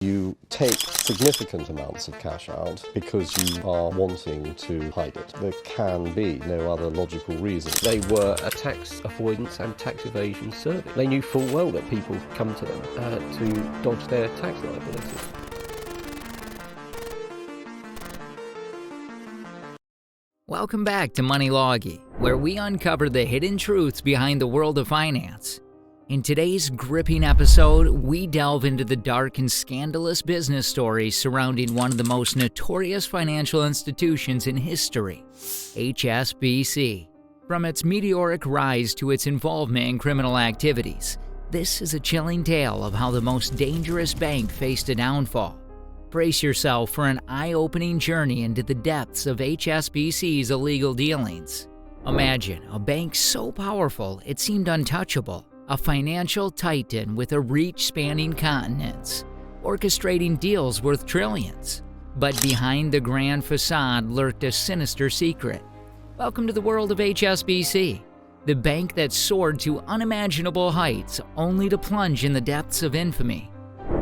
You take significant amounts of cash out because you are wanting to hide it. There can be no other logical reason. They were a tax avoidance and tax evasion service. They knew full well that people come to them to dodge their tax liabilities. Welcome back to Money Loggy, where we uncover the hidden truths behind the world of finance. In today's gripping episode, we delve into the dark and scandalous business stories surrounding one of the most notorious financial institutions in history, HSBC. From its meteoric rise to its involvement in criminal activities, this is a chilling tale of how the most dangerous bank faced a downfall. Brace yourself for an eye-opening journey into the depths of HSBC's illegal dealings. Imagine a bank so powerful it seemed untouchable. A financial titan with a reach spanning continents, orchestrating deals worth trillions. But behind the grand facade lurked a sinister secret. Welcome to the world of HSBC, the bank that soared to unimaginable heights only to plunge in the depths of infamy.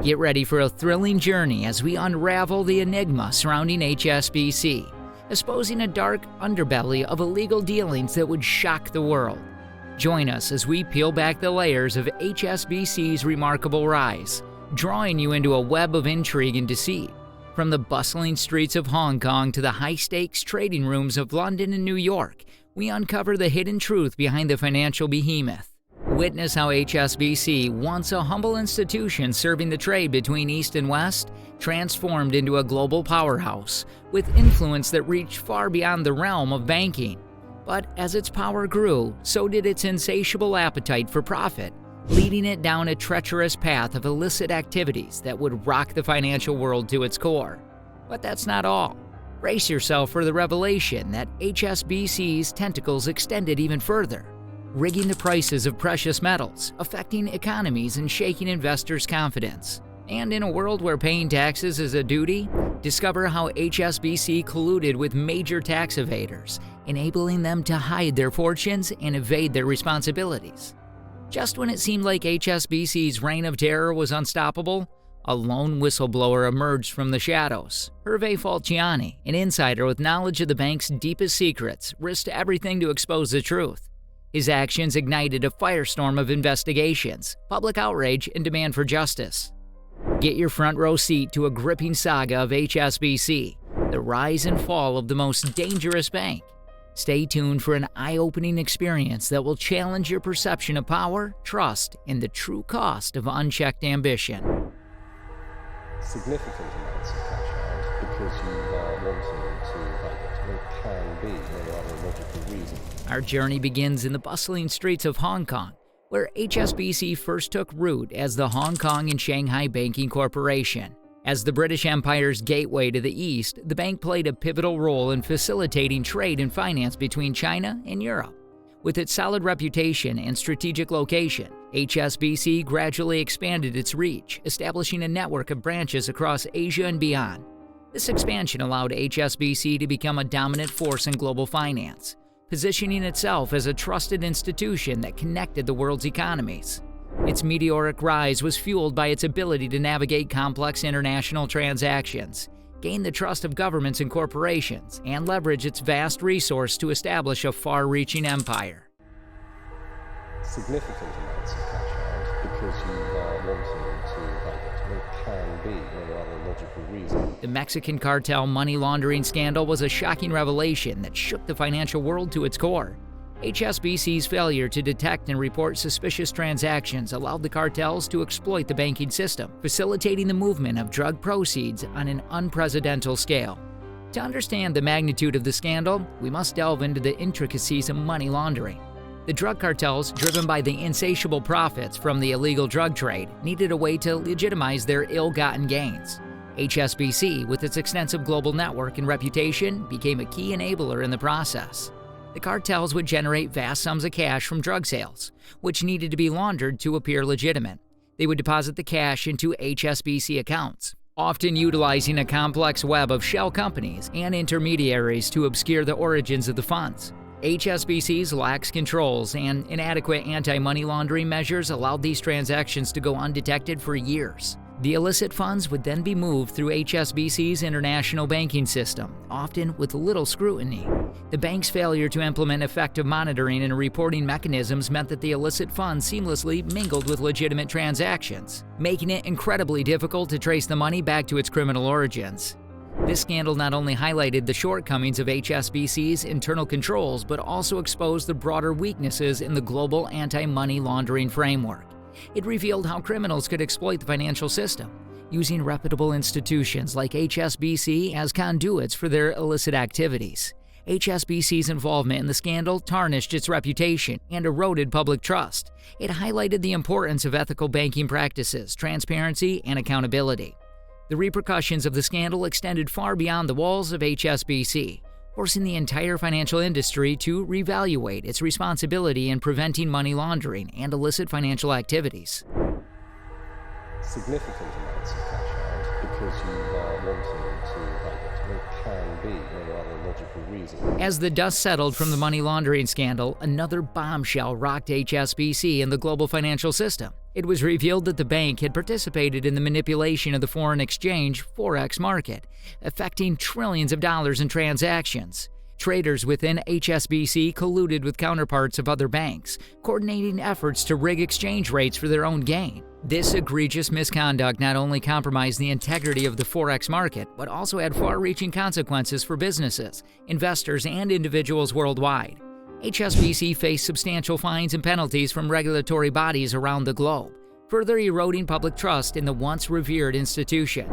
Get ready for a thrilling journey as we unravel the enigma surrounding HSBC, exposing a dark underbelly of illegal dealings that would shock the world. Join us as we peel back the layers of HSBC's remarkable rise, drawing you into a web of intrigue and deceit. From the bustling streets of Hong Kong to the high-stakes trading rooms of London and New York, we uncover the hidden truth behind the financial behemoth. Witness how HSBC, once a humble institution serving the trade between East and West, transformed into a global powerhouse with influence that reached far beyond the realm of banking. But as its power grew, so did its insatiable appetite for profit, leading it down a treacherous path of illicit activities that would rock the financial world to its core. But that's not all. Brace yourself for the revelation that HSBC's tentacles extended even further, rigging the prices of precious metals, affecting economies and shaking investors' confidence. And in a world where paying taxes is a duty, discover how HSBC colluded with major tax evaders, enabling them to hide their fortunes and evade their responsibilities. Just when it seemed like HSBC's reign of terror was unstoppable, a lone whistleblower emerged from the shadows. Hervé Falciani, an insider with knowledge of the bank's deepest secrets, risked everything to expose the truth. His actions ignited a firestorm of investigations, public outrage, and demand for justice. Get your front row seat to a gripping saga of HSBC, the rise and fall of the most dangerous bank. Stay tuned for an eye-opening experience that will challenge your perception of power, trust, and the true cost of unchecked ambition. Significant amounts of cash out because you are wanting to hide it. There can be no other logical reason. Our journey begins in the bustling streets of Hong Kong, where HSBC first took root as the Hong Kong and Shanghai Banking Corporation. As the British Empire's gateway to the East, the bank played a pivotal role in facilitating trade and finance between China and Europe. With its solid reputation and strategic location, HSBC gradually expanded its reach, establishing a network of branches across Asia and beyond. This expansion allowed HSBC to become a dominant force in global finance, positioning itself as a trusted institution that connected the world's economies. Its meteoric rise was fueled by its ability to navigate complex international transactions, gain the trust of governments and corporations, and leverage its vast resource to establish a far-reaching empire. Significant amounts of cash out because you are wanting to hide it. There can be no other logical reason. The Mexican cartel money laundering scandal was a shocking revelation that shook the financial world to its core. HSBC's failure to detect and report suspicious transactions allowed the cartels to exploit the banking system, facilitating the movement of drug proceeds on an unprecedented scale. To understand the magnitude of the scandal, we must delve into the intricacies of money laundering. The drug cartels, driven by the insatiable profits from the illegal drug trade, needed a way to legitimize their ill-gotten gains. HSBC, with its extensive global network and reputation, became a key enabler in the process. The cartels would generate vast sums of cash from drug sales, which needed to be laundered to appear legitimate. They would deposit the cash into HSBC accounts, often utilizing a complex web of shell companies and intermediaries to obscure the origins of the funds. HSBC's lax controls and inadequate anti-money laundering measures allowed these transactions to go undetected for years. The illicit funds would then be moved through HSBC's international banking system, often with little scrutiny. The bank's failure to implement effective monitoring and reporting mechanisms meant that the illicit funds seamlessly mingled with legitimate transactions, making it incredibly difficult to trace the money back to its criminal origins. This scandal not only highlighted the shortcomings of HSBC's internal controls, but also exposed the broader weaknesses in the global anti-money laundering framework. It revealed how criminals could exploit the financial system, using reputable institutions like HSBC as conduits for their illicit activities. HSBC's involvement in the scandal tarnished its reputation and eroded public trust. It highlighted the importance of ethical banking practices, transparency, and accountability. The repercussions of the scandal extended far beyond the walls of HSBC, forcing the entire financial industry to reevaluate its responsibility in preventing money laundering and illicit financial activities. Significant amounts of cash out because you are wanting to hide it. There can be no other logical reason. As the dust settled from the money laundering scandal, another bombshell rocked HSBC and the global financial system. It was revealed that the bank had participated in the manipulation of the foreign exchange forex market, affecting trillions of dollars in transactions. Traders within HSBC colluded with counterparts of other banks, coordinating efforts to rig exchange rates for their own gain. This egregious misconduct not only compromised the integrity of the forex market, but also had far-reaching consequences for businesses, investors, and individuals worldwide. HSBC faced substantial fines and penalties from regulatory bodies around the globe, further eroding public trust in the once revered institution.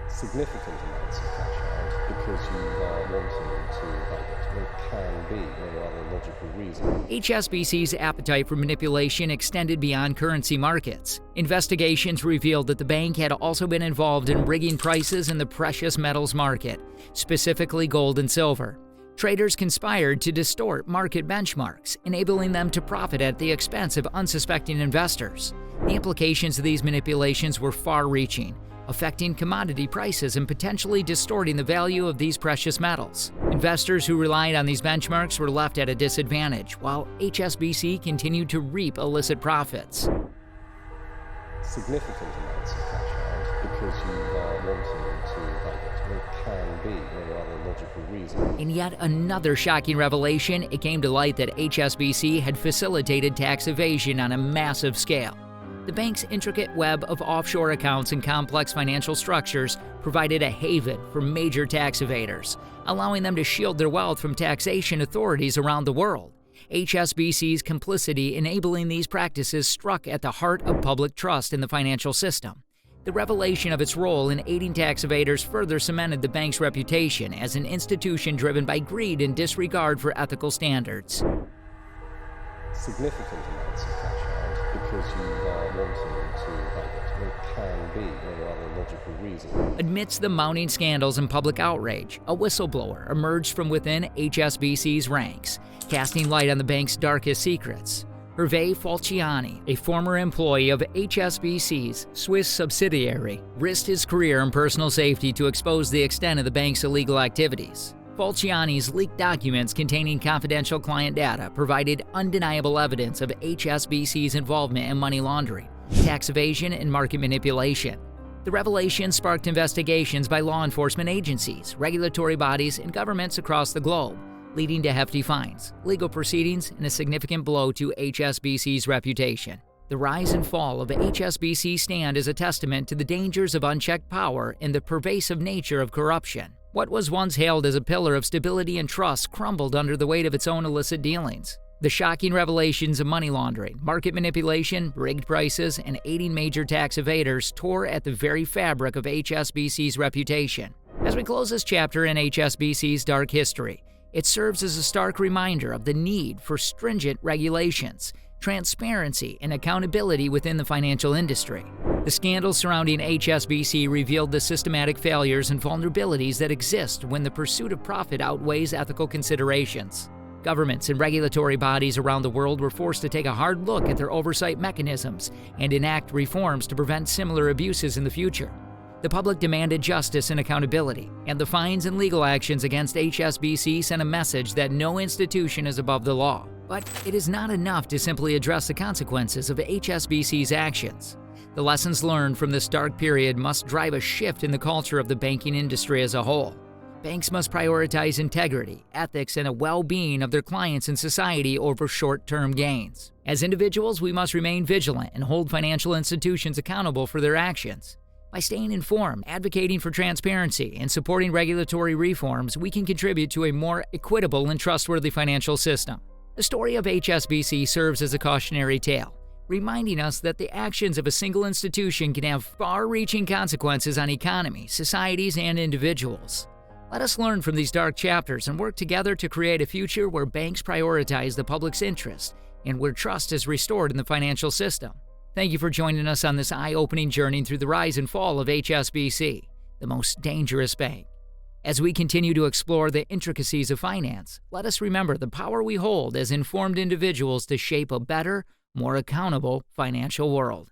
Significant amounts of cash out because you are wanting to hide it. There can be no other logical reason. HSBC's appetite for manipulation extended beyond currency markets. Investigations revealed that the bank had also been involved in rigging prices in the precious metals market, specifically gold and silver. Traders conspired to distort market benchmarks, enabling them to profit at the expense of unsuspecting investors. The implications of these manipulations were far-reaching, affecting commodity prices and potentially distorting the value of these precious metals. Investors who relied on these benchmarks were left at a disadvantage, while HSBC continued to reap illicit profits. Significant amounts of cash out because you are wanting to hide it. There can be no other logical reason. In yet another shocking revelation, it came to light that HSBC had facilitated tax evasion on a massive scale. The bank's intricate web of offshore accounts and complex financial structures provided a haven for major tax evaders, allowing them to shield their wealth from taxation authorities around the world. HSBC's complicity enabling these practices struck at the heart of public trust in the financial system. The revelation of its role in aiding tax evaders further cemented the bank's reputation as an institution driven by greed and disregard for ethical standards. Significant amounts of cash out because you are wanting to hide it. There can be no other logical reason. Amidst the mounting scandals and public outrage, a whistleblower emerged from within HSBC's ranks, casting light on the bank's darkest secrets. Hervé Falciani, a former employee of HSBC's Swiss subsidiary, risked his career and personal safety to expose the extent of the bank's illegal activities. Falciani's leaked documents containing confidential client data provided undeniable evidence of HSBC's involvement in money laundering, tax evasion, and market manipulation. The revelation sparked investigations by law enforcement agencies, regulatory bodies, and governments across the globe, leading to hefty fines, legal proceedings, and a significant blow to HSBC's reputation. The rise and fall of HSBC stand as a testament to the dangers of unchecked power and the pervasive nature of corruption. What was once hailed as a pillar of stability and trust crumbled under the weight of its own illicit dealings. The shocking revelations of money laundering, market manipulation, rigged prices, and aiding major tax evaders tore at the very fabric of HSBC's reputation. As we close this chapter in HSBC's dark history, it serves as a stark reminder of the need for stringent regulations, transparency, and accountability within the financial industry. The scandals surrounding HSBC revealed the systematic failures and vulnerabilities that exist when the pursuit of profit outweighs ethical considerations. Governments and regulatory bodies around the world were forced to take a hard look at their oversight mechanisms and enact reforms to prevent similar abuses in the future. The public demanded justice and accountability, and the fines and legal actions against HSBC sent a message that no institution is above the law. But it is not enough to simply address the consequences of HSBC's actions. The lessons learned from this dark period must drive a shift in the culture of the banking industry as a whole. Banks must prioritize integrity, ethics, and the well-being of their clients and society over short-term gains. As individuals, we must remain vigilant and hold financial institutions accountable for their actions. By staying informed, advocating for transparency, and supporting regulatory reforms, we can contribute to a more equitable and trustworthy financial system. The story of HSBC serves as a cautionary tale, reminding us that the actions of a single institution can have far-reaching consequences on economies, societies, and individuals. Let us learn from these dark chapters and work together to create a future where banks prioritize the public's interest and where trust is restored in the financial system. Thank you for joining us on this eye-opening journey through the rise and fall of HSBC, the most dangerous bank. As we continue to explore the intricacies of finance, let us remember the power we hold as informed individuals to shape a better, more accountable financial world.